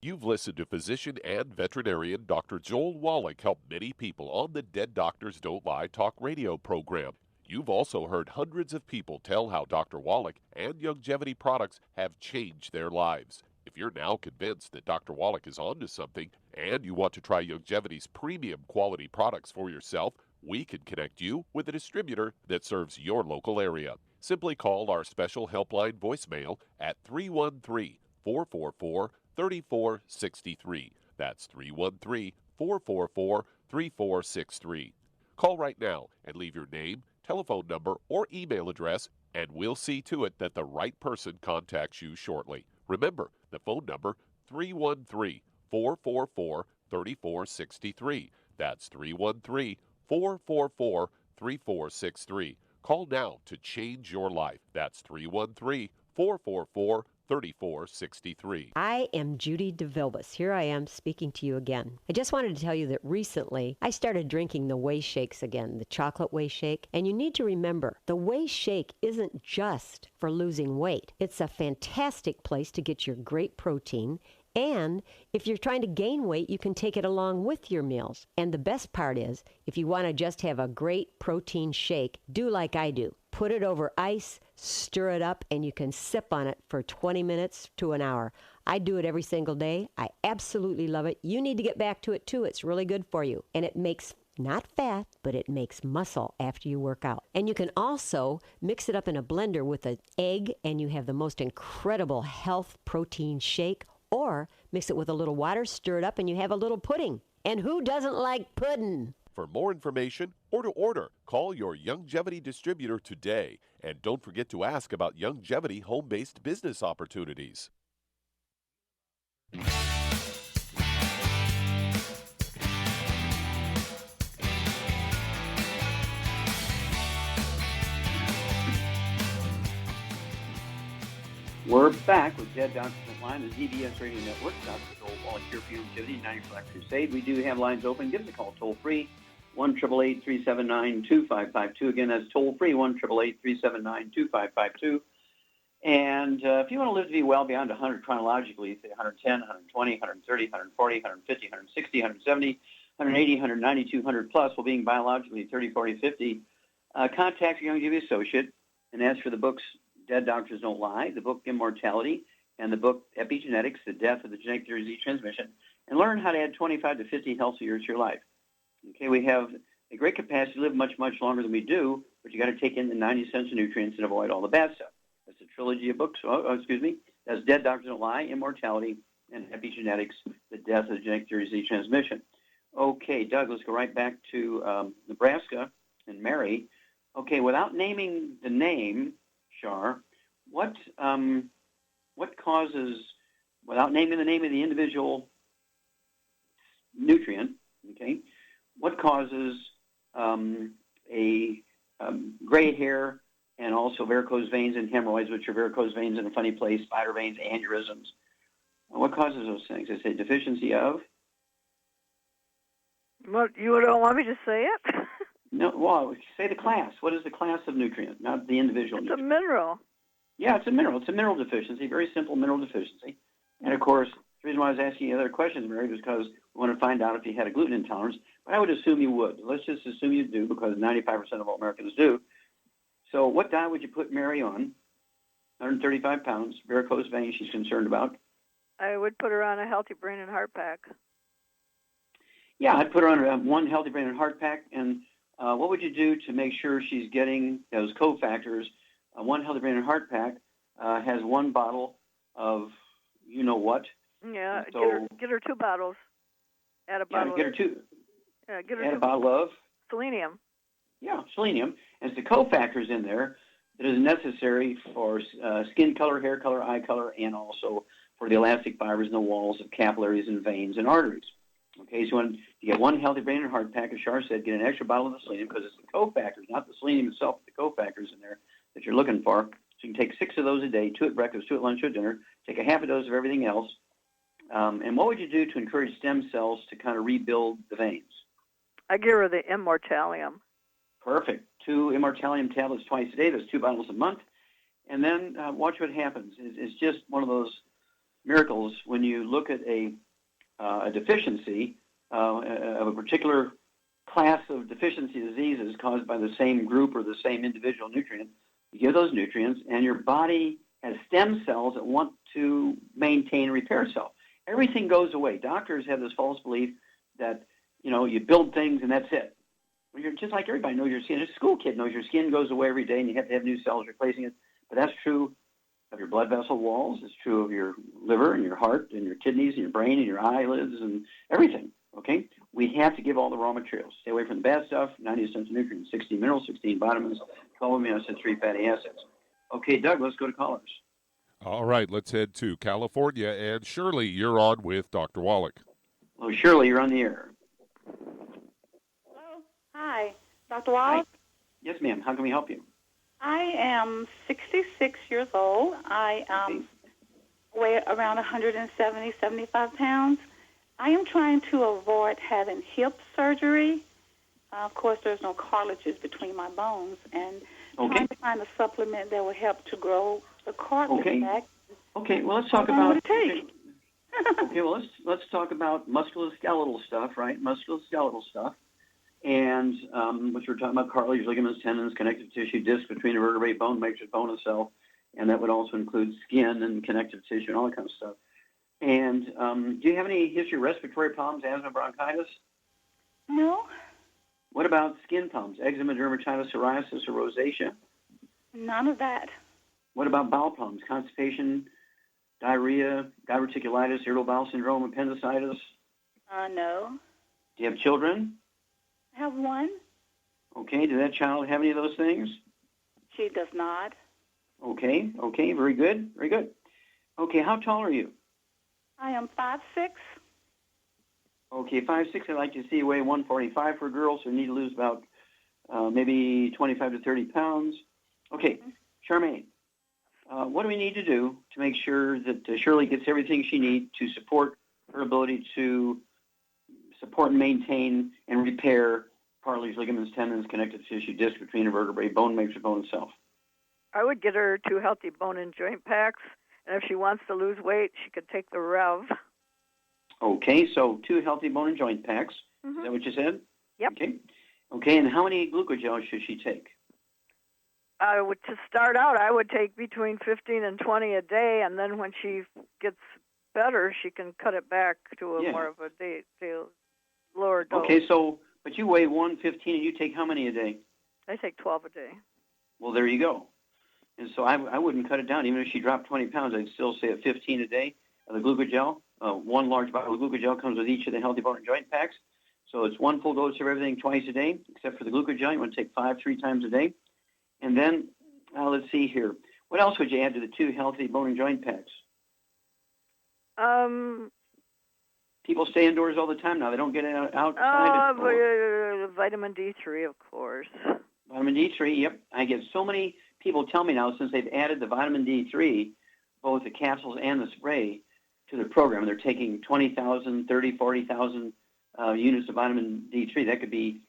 [SPEAKER 4] You've listened to physician and veterinarian Dr. Joel Wallach help many people on the Dead Doctors Don't Lie talk radio program. You've also heard hundreds of people tell how Dr. Wallach and Youngevity products have changed their lives. If you're now convinced that Dr. Wallach is onto something and you want to try Youngevity's premium quality products for yourself, we can connect you with a distributor that serves your local area. Simply call our special helpline voicemail at 313-444-3463. That's 313-444-3463. Call right now and leave your name, telephone number, or email address, and we'll see to it that the right person contacts you shortly. Remember, the phone number, 313-444-3463. That's 313-444-3463. Call now to change your life. That's 313-444-3463. 3463.
[SPEAKER 10] I am Judy DeVilbus. Here I am speaking to you again. I just wanted to tell you that recently I started drinking the Whey Shakes again, the chocolate Whey Shake. And you need to remember, the Whey Shake isn't just for losing weight. It's a fantastic place to get your great protein. And if you're trying to gain weight, you can take it along with your meals. And the best part is, if you want to just have a great protein shake, do like I do. Put it over ice, stir it up, and you can sip on it for 20 minutes to an hour. I do it every single day. I absolutely love it. You need to get back to it too. It's really good for you. And it makes not fat, but it makes muscle after you work out. And you can also mix it up in a blender with an egg, and you have the most incredible health protein shake. Or mix it with a little water, stir it up, and you have a little pudding. And who doesn't like pudding?
[SPEAKER 4] For more information or to order, call your Youngevity distributor today. And don't forget to ask about Youngevity home-based business opportunities.
[SPEAKER 3] We're back with Dead Doctors Online, the ZBS Radio Network. Dr. Joel Wallach here for Youngevity 95 Crusade. We do have lines open. Give us a call toll-free, 1-888-379-2552. Again, that's toll-free, 1-888-379-2552. And if you want to live to be well beyond 100 chronologically, say 110, 120, 130, 140, 150, 160, 170, 180, 190, 200 plus, while being biologically 30, 40, 50, contact your Youngevity associate and ask for the books Dead Doctors Don't Lie, the book Immortality, and the book Epigenetics, The Death of the Genetic Disease Transmission, and learn how to add 25 to 50 healthy years to your life. Okay, we have a great capacity to live much, much longer than we do, but you got to take in the 90 cents of nutrients and avoid all the bad stuff. That's a trilogy of books. That's Dead Doctors Don't Lie, Immortality, and Epigenetics, The death of genetic disease transmission. Okay, Doug, let's go right back to Nebraska and Mary. Okay, without naming the name, Shar, what causes, without naming the name of the individual nutrient, okay, what causes gray hair and also varicose veins and hemorrhoids, which are varicose veins in a funny place, spider veins, aneurysms? What causes those things? I say deficiency of?
[SPEAKER 8] What, you don't want me to say it?
[SPEAKER 3] No, well, say the class. What is the class of nutrient, not the individual nutrient?
[SPEAKER 8] It's a mineral.
[SPEAKER 3] Yeah, it's a mineral. It's a mineral deficiency, very simple mineral deficiency. And, of course, the reason why I was asking you other questions, Mary, was because we want to find out if you had a gluten intolerance. But I would assume you would. Let's just assume you do, because 95% of all Americans do. So what diet would you put Mary on? 135 pounds, varicose veins she's concerned about.
[SPEAKER 8] I would put her on a healthy brain and heart pack.
[SPEAKER 3] Yeah, I'd put her on one healthy brain and heart pack. And what would you do to make sure she's getting those cofactors? One healthy brain and heart pack has one bottle of you-know-what.
[SPEAKER 8] Yeah,
[SPEAKER 3] So,
[SPEAKER 8] get her 2 bottles. Add a bottle.
[SPEAKER 3] Get her two.
[SPEAKER 8] Yeah, get her
[SPEAKER 3] add
[SPEAKER 8] 2
[SPEAKER 3] a bottle of
[SPEAKER 8] selenium.
[SPEAKER 3] Yeah, selenium. And it's the cofactors in there that is necessary for skin color, hair color, eye color, and also for the elastic fibers in the walls of capillaries and veins and arteries. Okay, so when you get one healthy brain and heart pack, as Shar said, get an extra bottle of the selenium, because it's the cofactors, not the selenium itself, but the cofactors in there that you're looking for. So you can take 6 of those a day, 2 at breakfast, 2 at lunch, 2 at dinner, take a half a dose of everything else. And what would you do to encourage stem cells to kind of rebuild the veins?
[SPEAKER 8] I give her the immortalium.
[SPEAKER 3] Perfect. 2 immortalium tablets twice a day. That's 2 bottles a month. And then watch what happens. It's just one of those miracles when you look at a deficiency of a particular class of deficiency diseases caused by the same group or the same individual nutrient. You give those nutrients, and your body has stem cells that want to maintain and repair itself. Everything goes away. Doctors have this false belief that, you build things and that's it. Well, you're just like everybody knows your skin. A school kid knows your skin goes away every day and you have to have new cells replacing it. But that's true of your blood vessel walls. It's true of your liver and your heart and your kidneys and your brain and your eyelids and everything, okay? We have to give all the raw materials. Stay away from the bad stuff, 90 essential nutrients, 16 minerals, 16 vitamins, 12 amino acids, 3 fatty acids. Okay, Doug, let's go to callers.
[SPEAKER 4] All right, let's head to California. And Shirley, you're on with Dr. Wallach.
[SPEAKER 3] Hello, Shirley, you're on the air.
[SPEAKER 13] Hello. Hi, Dr. Wallach?
[SPEAKER 3] Hi. Yes, ma'am. How can we help you?
[SPEAKER 13] I am 66 years old. I weigh around 170, 75 pounds. I am trying to avoid having hip surgery. Of course, there's no cartilages between my bones, and trying to find a supplement that will help to grow the cartilage back.
[SPEAKER 3] Okay, well, let's talk about... What would it take? Okay, well, let's talk about musculoskeletal stuff, right? Musculoskeletal stuff. And which we're talking about cartilage, ligaments, tendons, connective tissue, disc between a vertebrae, bone matrix, bone itself, and that would also include skin and connective tissue and all that kind of stuff. And do you have any history of respiratory problems, asthma, bronchitis?
[SPEAKER 13] No.
[SPEAKER 3] What about skin problems, eczema, dermatitis, psoriasis, or rosacea?
[SPEAKER 13] None of that.
[SPEAKER 3] What about bowel problems, constipation, diarrhea, diverticulitis, irritable bowel syndrome, appendicitis?
[SPEAKER 13] No.
[SPEAKER 3] Do you have children?
[SPEAKER 13] I have one.
[SPEAKER 3] Okay, does that child have any of those things?
[SPEAKER 13] She does not.
[SPEAKER 3] Okay, very good, very good. Okay, how tall are you?
[SPEAKER 13] I am 5'6".
[SPEAKER 3] Okay, 5'6". I'd like to see you weigh 145 for a girl, so you need to lose about maybe 25 to 30 pounds. Okay, Charmaine, what do we need to do to make sure that Shirley gets everything she needs to support her ability to support and maintain and repair cartilage, ligaments, tendons, connective tissue, disc between a vertebrae, bone matrix, bone itself?
[SPEAKER 8] I would get her 2 healthy bone and joint packs, and if she wants to lose weight, she could take the Rev.
[SPEAKER 3] Okay, so 2 healthy bone and joint packs. Mm-hmm. Is that what you said?
[SPEAKER 8] Yep.
[SPEAKER 3] Okay, and how many glucogels should she take?
[SPEAKER 8] To start out, I would take between 15 and 20 a day, and then when she gets better, she can cut it back to a more of a lower dose.
[SPEAKER 3] Okay, but you weigh 115 and you take how many a day?
[SPEAKER 8] I take 12 a day.
[SPEAKER 3] Well, there you go. And so I wouldn't cut it down. Even if she dropped 20 pounds, I'd still say at 15 a day of the glucogel. one large bottle of glucogel comes with each of the Healthy Bone and Joint packs. So it's one full dose of everything twice a day, except for the glucogel. You want to take 5 3 times a day. And then, let's see here. What else would you add to the 2 Healthy Bone and Joint packs? People stay indoors all the time now. They don't get outside.
[SPEAKER 8] Vitamin D3, of course.
[SPEAKER 3] Vitamin D3, yep. I get so many people tell me now, since they've added the vitamin D3, both the capsules and the spray, to their program. They're taking 20,000, 30, 40,000 units of vitamin D3. That could be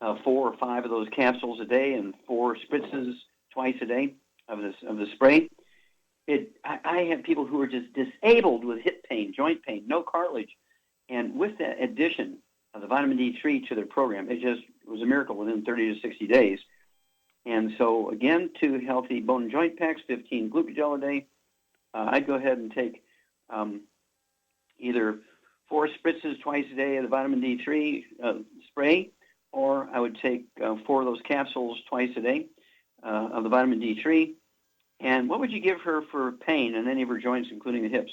[SPEAKER 3] 4 or 5 of those capsules a day and 4 spritzes twice a day of the spray. I have people who are just disabled with hip pain, joint pain, no cartilage. And with the addition of the vitamin D3 to their program, it was a miracle within 30 to 60 days. And so, again, 2 Healthy Bone and Joint packs, 15 glucogel a day. I'd go ahead and take either 4 spritzes twice a day of the vitamin D3 spray, or I would take 4 of those capsules twice a day of the vitamin D3. And what would you give her for pain in any of her joints, including the hips?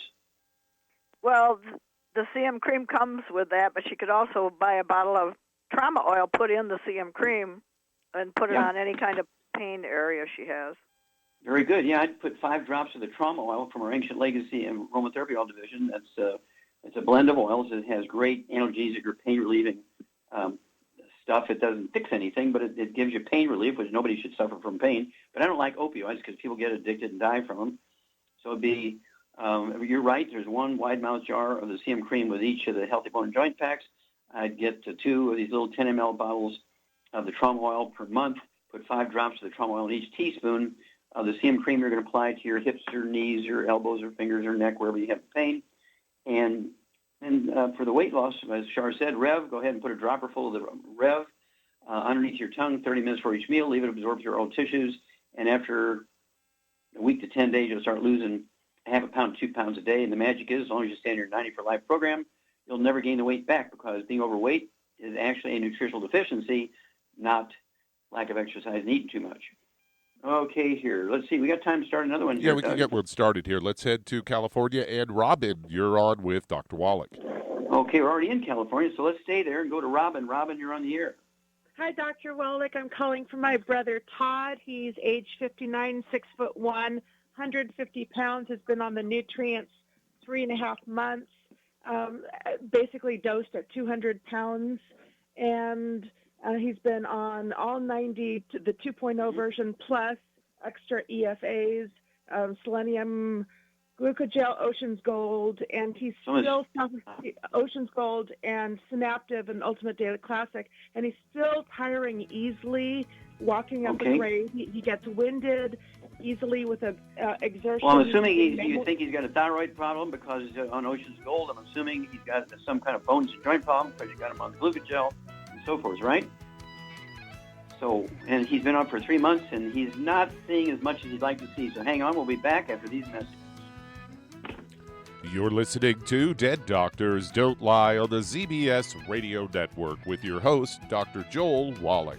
[SPEAKER 8] Well, the CM cream comes with that, but she could also buy a bottle of trauma oil, put in the CM cream, and put it on any kind of pain area she has.
[SPEAKER 3] Very good. Yeah, I'd put 5 drops of the trauma oil from our Ancient Legacy and Aromatherapy Oil division. It's a blend of oils. It has great analgesic or pain-relieving stuff. It doesn't fix anything, but it gives you pain relief, which nobody should suffer from pain. But I don't like opioids because people get addicted and die from them. So it'd be, you're right, there's 1 wide-mouth jar of the CM cream with each of the Healthy Bone and Joint packs. I'd get 2 of these little 10 ml bottles of the trauma oil per month, put 5 drops of the trauma oil in each teaspoon of the CM cream you're going to apply to your hips or knees or elbows or fingers or neck, wherever you have pain. And for the weight loss, as Shar said, Rev, go ahead and put a dropper full of the Rev underneath your tongue 30 minutes for each meal. Leave it absorb through your old tissues. And after a week to 10 days, you'll start losing 1/2 pound, 2 pounds a day. And the magic is, as long as you stay in your 90 for Life program, you'll never gain the weight back, because being overweight is actually a nutritional deficiency, not lack of exercise and eating too much. Okay, here. Let's see. We got time to start another one here.
[SPEAKER 4] Yeah, we can get one started here. Let's head to California. And Robin, you're on with Dr. Wallach.
[SPEAKER 3] Okay, we're already in California, so let's stay there and go to Robin. Robin, you're on the air.
[SPEAKER 14] Hi, Dr. Wallach. I'm calling for my brother Todd. He's age 59, 6'1", 150 pounds, has been on the nutrients 3.5 months, basically dosed at 200 pounds, and he's been on all 90, the 2.0 version plus extra EFAs, selenium, glucogel, Ocean's Gold, and he's still Ocean's Gold and Synaptive and Ultimate Daily Classic, and he's still tiring easily, walking up a grade. He gets winded easily with a exertion.
[SPEAKER 3] Well, I'm assuming you think he's got a thyroid problem because on Ocean's Gold. I'm assuming he's got some kind of bones and joint problem because you got him on glucogel and so forth, right? So, and he's been on for 3 months, and he's not seeing as much as he'd like to see. So hang on, we'll be back after these messages.
[SPEAKER 4] You're listening to Dead Doctors Don't Lie on the ZBS Radio Network with your host, Dr. Joel Wallach.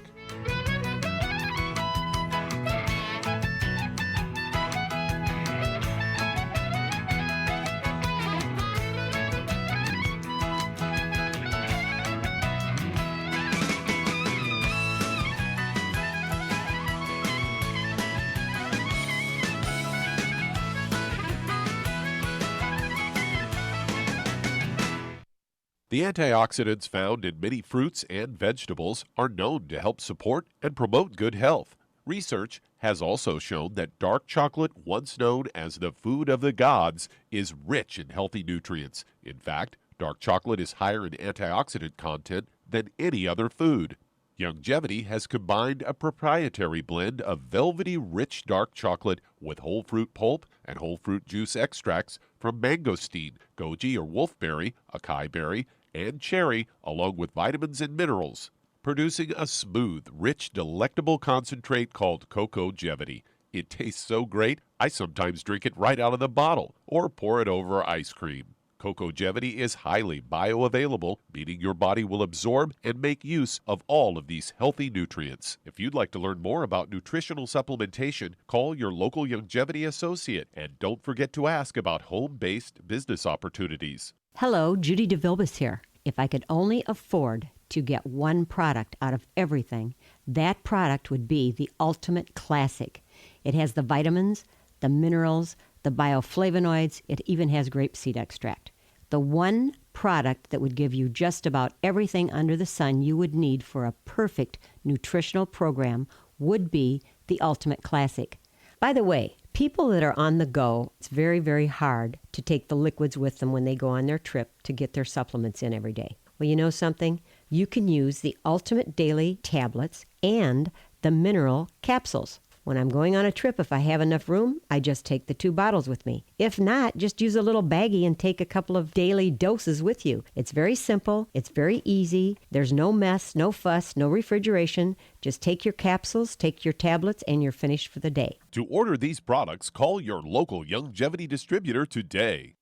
[SPEAKER 4] The antioxidants found in many fruits and vegetables are known to help support and promote good health. Research has also shown that dark chocolate, once known as the food of the gods, is rich in healthy nutrients. In fact, dark chocolate is higher in antioxidant content than any other food. Youngevity has combined a proprietary blend of velvety rich dark chocolate with whole fruit pulp and whole fruit juice extracts from mangosteen, goji or wolfberry, acai berry, and cherry, along with vitamins and minerals, producing a smooth, rich, delectable concentrate called Cocogevity. It tastes so great, I sometimes drink it right out of the bottle or pour it over ice cream. Cocogevity is highly bioavailable, meaning your body will absorb and make use of all of these healthy nutrients. If you'd like to learn more about nutritional supplementation, call your local Youngevity associate, and don't forget to ask about home-based business opportunities.
[SPEAKER 10] Hello, Judy DeVilbus here. If I could only afford to get one product out of everything, that product would be the Ultimate Classic. It has the vitamins, the minerals, the bioflavonoids. It even has grapeseed extract. The one product that would give you just about everything under the sun you would need for a perfect nutritional program would be the Ultimate Classic. By the way, people that are on the go, it's very, very hard to take the liquids with them when they go on their trip to get their supplements in every day. Well, you know something? You can use the Ultimate Daily Tablets and the mineral capsules. When I'm going on a trip, if I have enough room, I just take the 2 bottles with me. If not, just use a little baggie and take a couple of daily doses with you. It's very simple. It's very easy. There's no mess, no fuss, no refrigeration. Just take your capsules, take your tablets, and you're finished for the day.
[SPEAKER 4] To order these products, call your local Youngevity distributor today.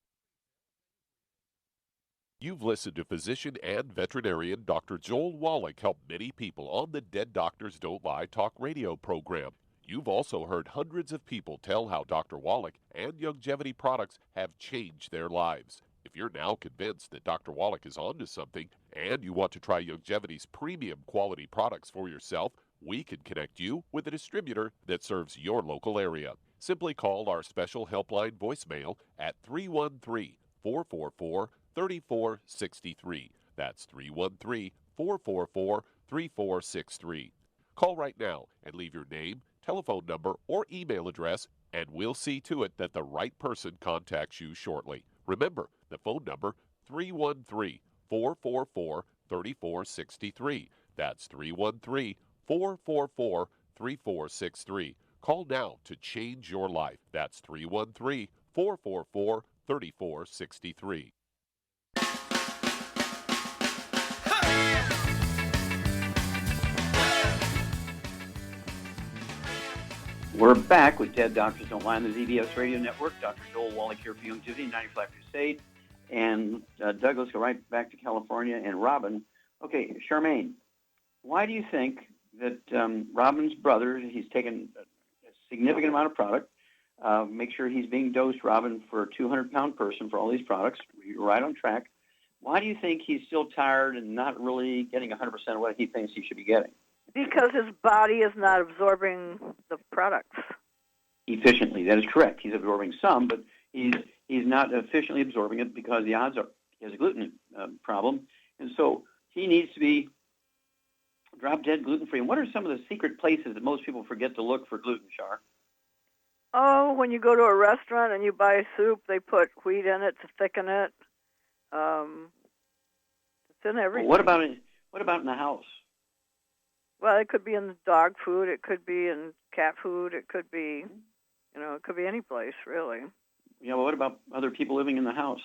[SPEAKER 4] You've listened to physician and veterinarian Dr. Joel Wallach help many people on the Dead Doctors Don't Lie talk radio program. You've also heard hundreds of people tell how Dr. Wallach and Youngevity products have changed their lives. If you're now convinced that Dr. Wallach is onto something and you want to try Youngevity's premium quality products for yourself, we can connect you with a distributor that serves your local area. Simply call our special helpline voicemail at 313-444-3463. That's 313-444-3463. Call right now and leave your name, telephone number, or email address, and we'll see to it that the right person contacts you shortly. Remember, the phone number, 313-444-3463. That's 313-444-3463. Call now to change your life. That's 313-444-3463.
[SPEAKER 3] We're back with Dead Doctors Don't Lie on the ZBS Radio Network. Dr. Joel Wallach here for Youngevity, 95 Crusade. And Douglas, go right back to California. And Robin. Okay, Charmaine, why do you think that Robin's brother, he's taken a significant amount of product, make sure he's being dosed, Robin, for a 200-pound person for all these products. You're right on track. Why do you think he's still tired and not really getting 100% of what he thinks he should be getting?
[SPEAKER 8] Because his body is not absorbing the products
[SPEAKER 3] efficiently. That is correct. He's absorbing some, but he's not efficiently absorbing it because the odds are he has a gluten problem, and so he needs to be drop-dead gluten-free. And what are some of the secret places that most people forget to look for gluten, Char?
[SPEAKER 8] Oh, when you go to a restaurant and you buy soup, they put wheat in it to thicken it. It's in everything.
[SPEAKER 3] Well, what about in the house?
[SPEAKER 8] Well, it could be in the dog food. It could be in cat food. It could be, it could be any place, really.
[SPEAKER 3] Yeah, well, what about other people living in the house?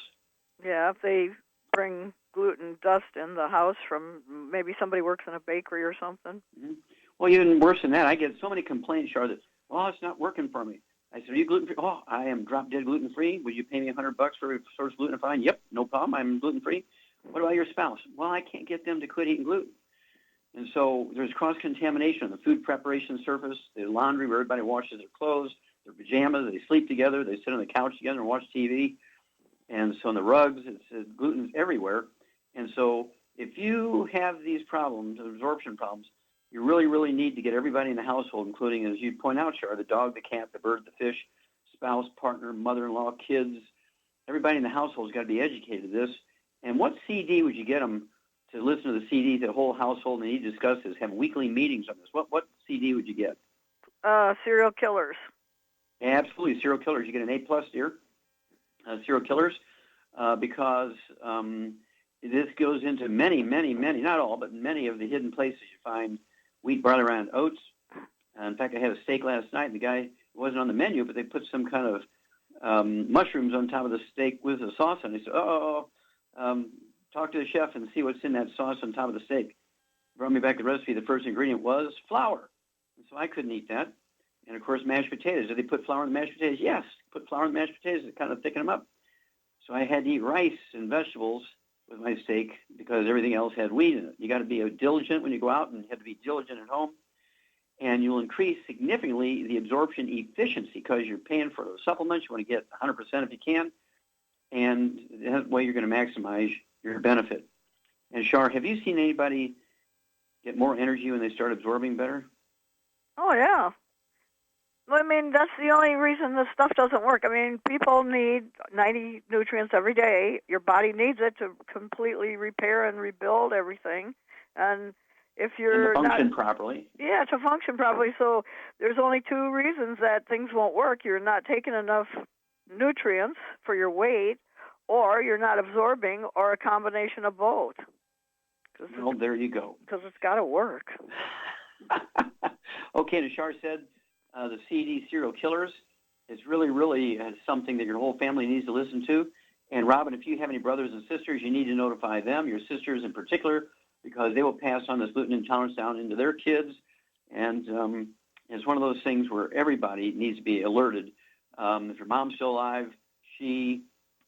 [SPEAKER 8] Yeah, if they bring gluten dust in the house from maybe somebody works in a bakery or something.
[SPEAKER 3] Mm-hmm. Well, even worse than that, I get so many complaints, Char, that, it's not working for me. I said, are you gluten-free? Oh, I am drop-dead gluten-free. Would you pay me $100 for a source gluten? Fine. Yep, no problem. I'm gluten-free. What about your spouse? Well, I can't get them to quit eating gluten. And so there's cross-contamination on the food preparation surface, the laundry where everybody washes their clothes, their pajamas, they sleep together, they sit on the couch together and watch TV. And so on the rugs, it's gluten everywhere. And so if you have these problems, absorption problems, you really, really need to get everybody in the household, including, as you point out, Char, the dog, the cat, the bird, the fish, spouse, partner, mother-in-law, kids. Everybody in the household has got to be educated to this. And what CD would you get them to listen to the CD, the whole household, and he discusses, have weekly meetings on this? What CD would you get?
[SPEAKER 8] Serial killers.
[SPEAKER 3] Absolutely, serial killers. You get an A+ dear, serial killers, because this goes into many, not all, but many of the hidden places you find wheat, barley, rye, and oats. In fact, I had a steak last night, and the guy, it wasn't on the menu, but they put some kind of mushrooms on top of the steak with a sauce, and he said, talk to the chef and see what's in that sauce on top of the steak. Brought me back the recipe. The first ingredient was flour. And so I couldn't eat that. And, of course, mashed potatoes. Did they put flour in the mashed potatoes? Yes. Put flour in the mashed potatoes to kind of thicken them up. So I had to eat rice and vegetables with my steak because everything else had wheat in it. You got to be diligent when you go out, and you have to be diligent at home. And you'll increase significantly the absorption efficiency because you're paying for supplements. You want to get 100% if you can. and that way you're going to maximize your benefit. And Shar, have you seen anybody get more energy when they start absorbing better?
[SPEAKER 8] Oh, yeah. I mean, that's the only reason this stuff doesn't work. I mean, people need 90 nutrients every day. Your body needs it to completely repair and rebuild everything. And if you're
[SPEAKER 3] and to function
[SPEAKER 8] not,
[SPEAKER 3] properly.
[SPEAKER 8] Yeah, to function properly. So there's only two reasons that things won't work. You're not taking enough nutrients for your weight, or you're not absorbing, or a combination of both.
[SPEAKER 3] Well, there you go.
[SPEAKER 8] Because it's got to work.
[SPEAKER 3] Okay, and as Shar said, the CD serial killers is really something that your whole family needs to listen to. And Robin, if you have any brothers and sisters, you need to notify them, your sisters in particular, because they will pass on this gluten intolerance down into their kids. And it's one of those things where everybody needs to be alerted. If your mom's still alive, she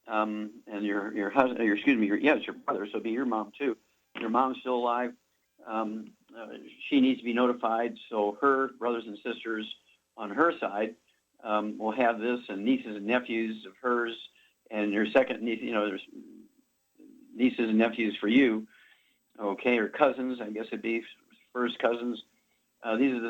[SPEAKER 3] and your husband, it's your brother, so it'd be your mom too. If your mom's still alive, she needs to be notified, so her brothers and sisters on her side will have this, and nieces and nephews of hers, and your second niece, there's nieces and nephews for you, okay, or cousins, I guess it'd be first cousins. These are the